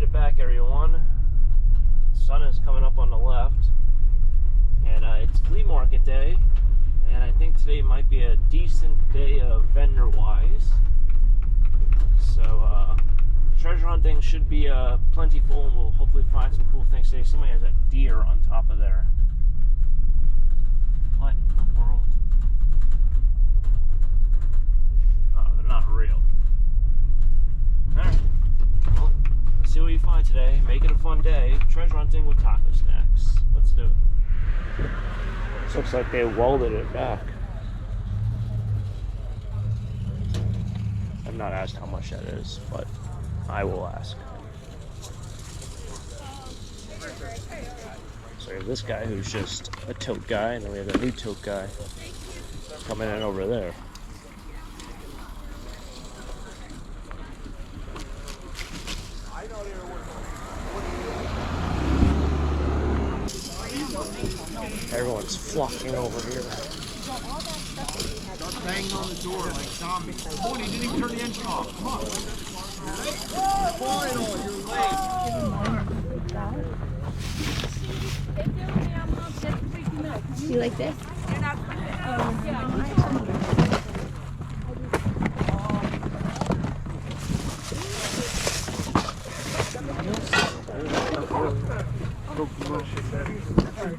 it back, everyone. The sun is coming up on the left, and it's flea market day, and I think today might be a decent day vendor-wise. So treasure hunting should be plentiful, and we'll hopefully find some cool things today. Somebody has a deer on top of there. What in the world? Oh, they're not real. Alright. Well, let's see what you find today. Make it a fun day. Treasure hunting with taco snacks. Let's do it. This looks like they welded it back. I've not asked how much that is, but I will ask. So we have this guy who's just a tote guy, and then we have a new tote guy coming in over there. Everyone's flocking over here. Start banging on the door like zombies. Come on, he didn't even turn the engine off. Come on. Final, you're late. You like this?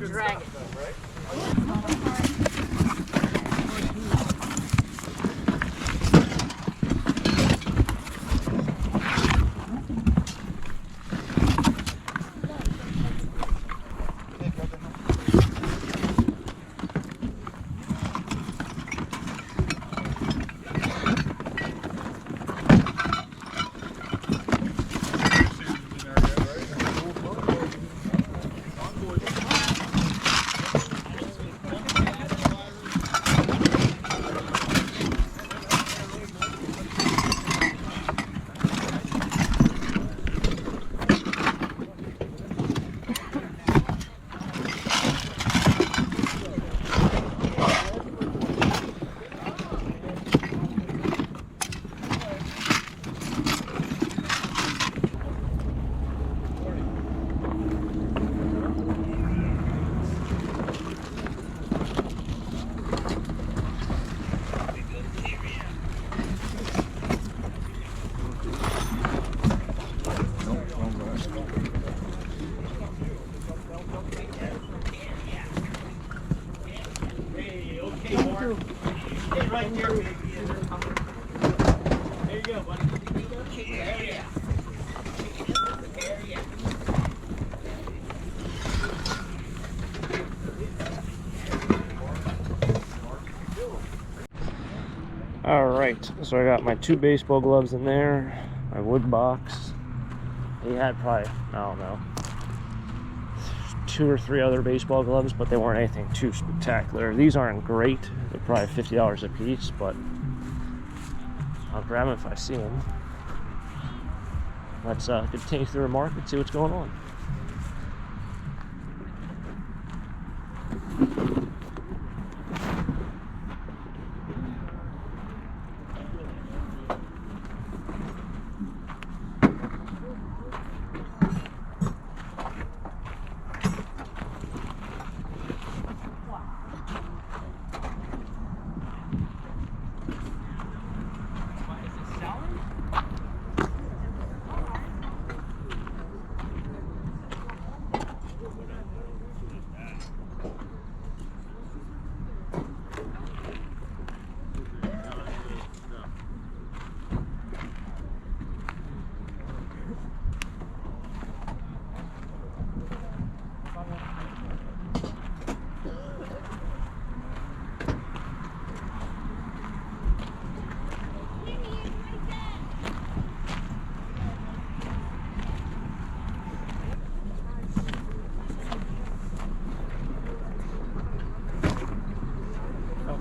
Drag it. Right here, baby. There you go, buddy. Alright, so I got my 2 baseball gloves in there, my wood box. He had probably, I don't know, 2 or 3 other baseball gloves, but they weren't anything too spectacular. These aren't great. They're probably $50 a piece, but I'll grab them if I see them. Let's continue through the market and see what's going on.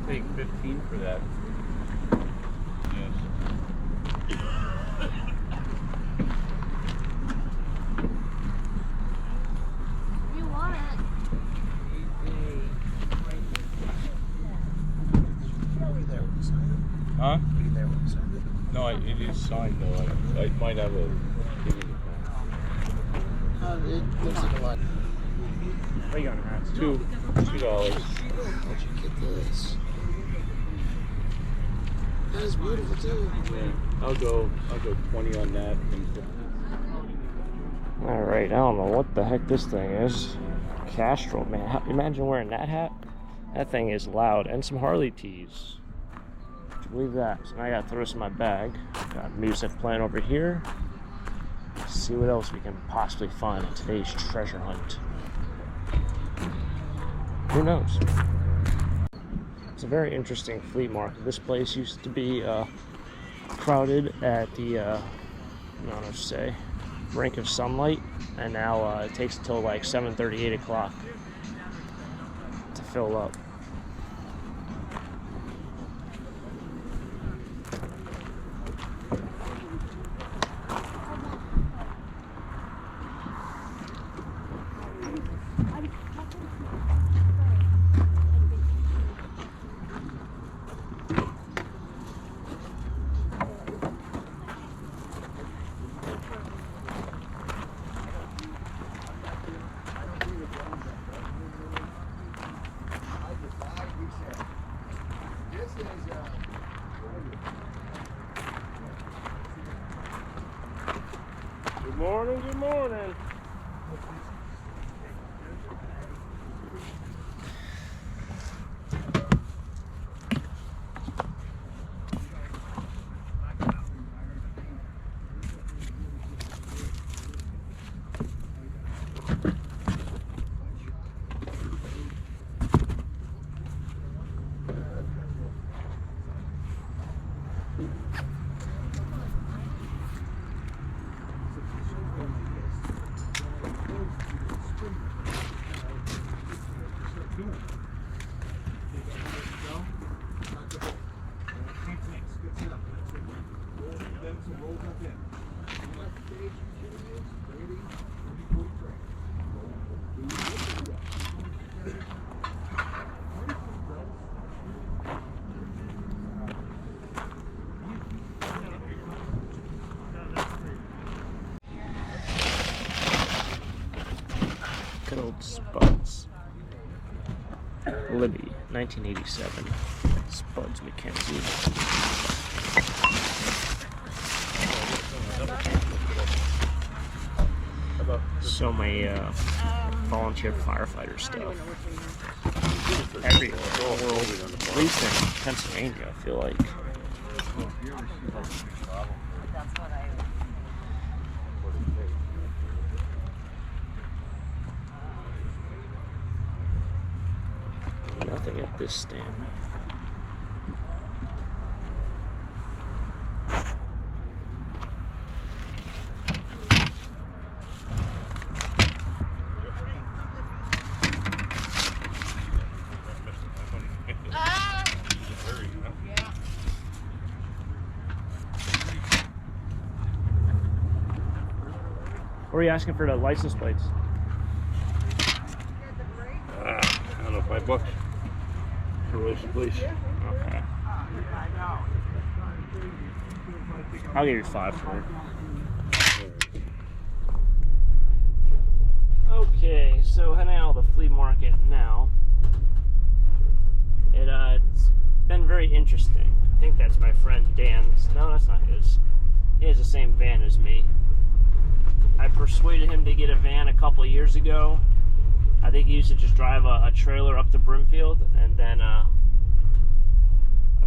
Take 15 for that. Yes. You want it? Huh? No, it is signed though. I might have a. It looks like a lot. What you got in hats? $2. How'd you get this? That is beautiful too. Yeah. I'll go 20 on that. Alright, I don't know what the heck this thing is. Castrol, man. Imagine wearing that hat. That thing is loud. And some Harley tees. Would you believe that? So now I gotta throw this in my bag. Got music playing over here. See what else we can possibly find in today's treasure hunt. Who knows? It's a very interesting flea market. This place used to be crowded at the, I don't know what to say, brink of sunlight, and now it takes until like 7:30, 8 o'clock to fill up. Good morning, good morning. Good old Spuds. Libby, 1987. Spuds McKenzie. So many volunteer firefighter stuff. Everywhere, all world, at least in Pennsylvania, I feel like. Nothing at this stand. What are you asking for the license plates? I don't know, $5 for license, please. Okay. I'll give you 5 for it. Okay, so heading out of the flea market now. It's been very interesting. I think that's my friend Dan's. No, that's not his. He has the same van as me. I persuaded him to get a van a couple of years ago. I think he used to just drive a trailer up to Brimfield, and then, of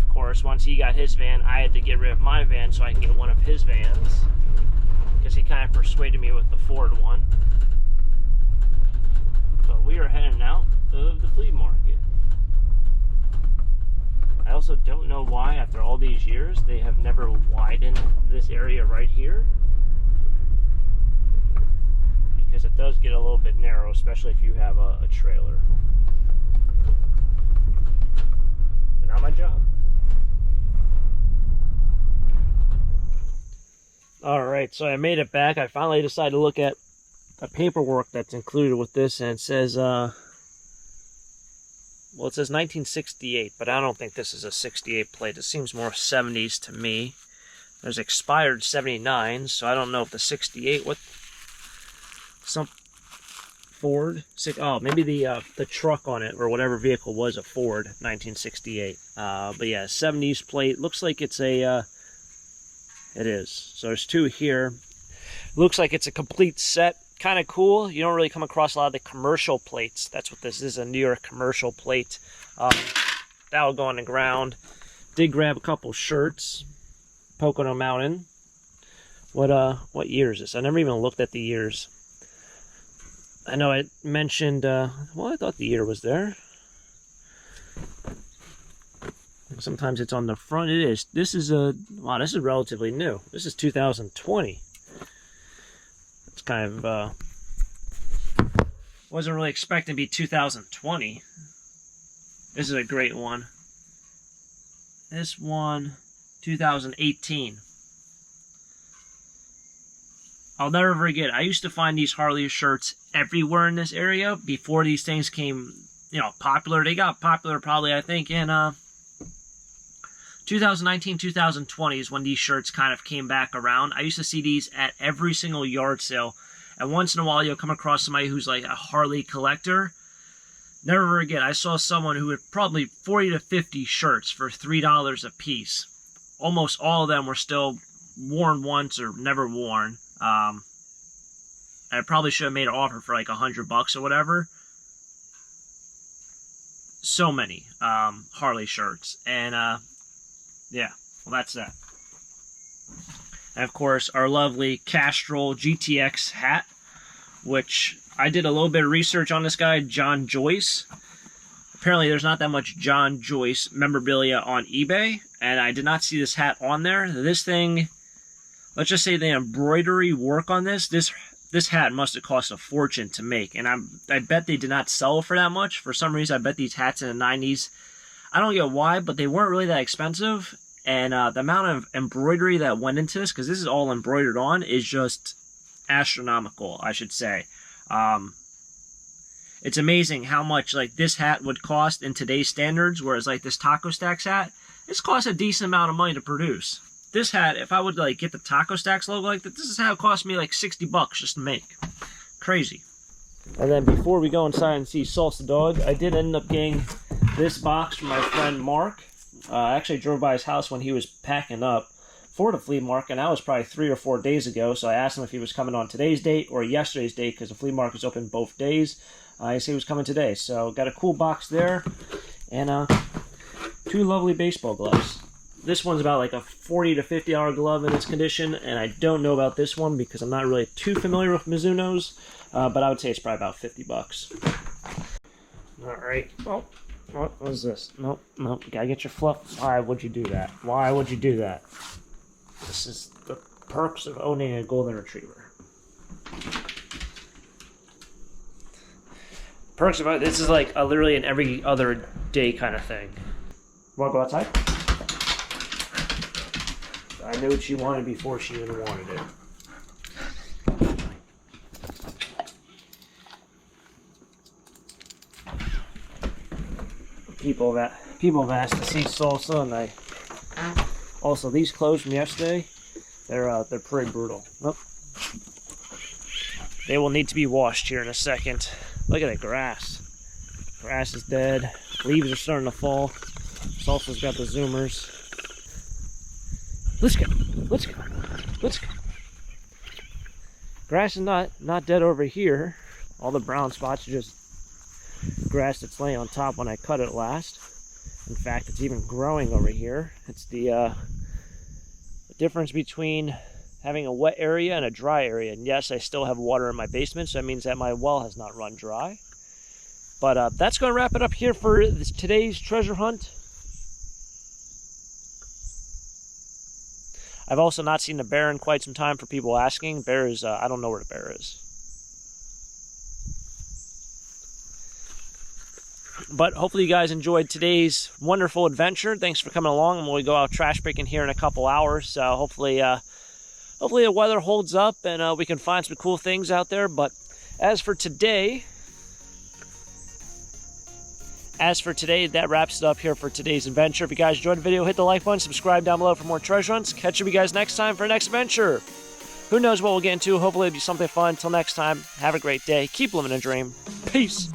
course, once he got his van, I had to get rid of my van so I can get one of his vans, because he kind of persuaded me with the Ford one. But we are heading out of the flea market. I also don't know why, after all these years, they have never widened this area right here. Because it does get a little bit narrow, especially if you have a trailer. But not my job. Alright, so I made it back. I finally decided to look at the paperwork that's included with this, and it says, well, it says 1968, but I don't think this is a 68 plate. It seems more 70s to me. There's expired 79, so I don't know if the 68, what some Ford. Oh, maybe the truck on it or whatever vehicle was a Ford, 1968. But yeah, 70s plate. Looks like it's a. It is. So there's two here. Looks like it's a complete set. Kind of cool. You don't really come across a lot of the commercial plates. That's what this is, a New York commercial plate. That will go on the ground. Did grab a couple shirts. Pocono Mountain. What year is this? I never even looked at the years. I know I mentioned, well, I thought the year was there. Sometimes it's on the front. It is. This is wow, this is relatively new. This is 2020. It's kind of, wasn't really expecting to be 2020. This is a great one. This one, 2018. I'll never forget, I used to find these Harley shirts everywhere in this area before these things came, you know, popular. They got popular probably, I think, in 2019, 2020 is when these shirts kind of came back around. I used to see these at every single yard sale. And once in a while, you'll come across somebody who's like a Harley collector. Never forget, I saw someone who had probably 40 to 50 shirts for $3 a piece. Almost all of them were still worn once or never worn. I probably should have made an offer for like $100 or whatever. So many Harley shirts. And yeah, well, that's that. And of course, our lovely Castrol GTX hat, which I did a little bit of research on this guy, John Joyce. Apparently, there's not that much John Joyce memorabilia on eBay, and I did not see this hat on there. This thing, let's just say the embroidery work on this hat must have cost a fortune to make, and I bet they did not sell for that much. For some reason, I bet these hats in the 90s, I don't get why, but they weren't really that expensive. And the amount of embroidery that went into this, because this is all embroidered on, is just astronomical, I should say. It's amazing how much like this hat would cost in today's standards, whereas like this Taco Stacks hat, this costs a decent amount of money to produce. This hat, if I would like get the Taco Stacks logo like this is how it cost me like $60 just to make. Crazy. And then before we go inside and see Salsa Dog, I did end up getting this box from my friend Mark. I actually drove by his house when he was packing up for the flea market, and that was probably 3 or 4 days ago. So I asked him if he was coming on today's date or yesterday's date, because the flea market's open both days. He said he was coming today. So got a cool box there, and 2 lovely baseball gloves. This one's about like a $40 to $50 glove in its condition, and I don't know about this one because I'm not really too familiar with Mizuno's, but I would say it's probably about $50. All right. Well. What was this? Nope, nope. You gotta get your fluff. Why would you do that? Why would you do that? This is the perks of owning a golden retriever. Perks of this is like literally an every other day kind of thing. Wanna go outside? I knew what she wanted before she even wanted it. People have asked to see Salsa, and also these clothes from yesterday, they're pretty brutal. Oh. They will need to be washed here in a second. Look at the grass. Grass is dead. Leaves are starting to fall. Salsa's got the zoomers. Let's go. Let's go. Let's go. Grass is not dead over here. All the brown spots are just grass that's laying on top when I cut it last. In fact, it's even growing over here. It's the difference between having a wet area and a dry area. And yes, I still have water in my basement, so that means that my well has not run dry. But that's going to wrap it up here for today's treasure hunt. I've also not seen the bear in quite some time for people asking. Bear is, I don't know where the bear is. But hopefully you guys enjoyed today's wonderful adventure. Thanks for coming along, and we'll go out trash picking here in a couple hours. So hopefully the weather holds up and we can find some cool things out there. But as for today, that wraps it up here for today's adventure. If you guys enjoyed the video, hit the like button, subscribe down below for more treasure hunts. Catch you guys next time for the next adventure. Who knows what we'll get into? Hopefully it'll be something fun. Until next time, have a great day. Keep living a dream. Peace.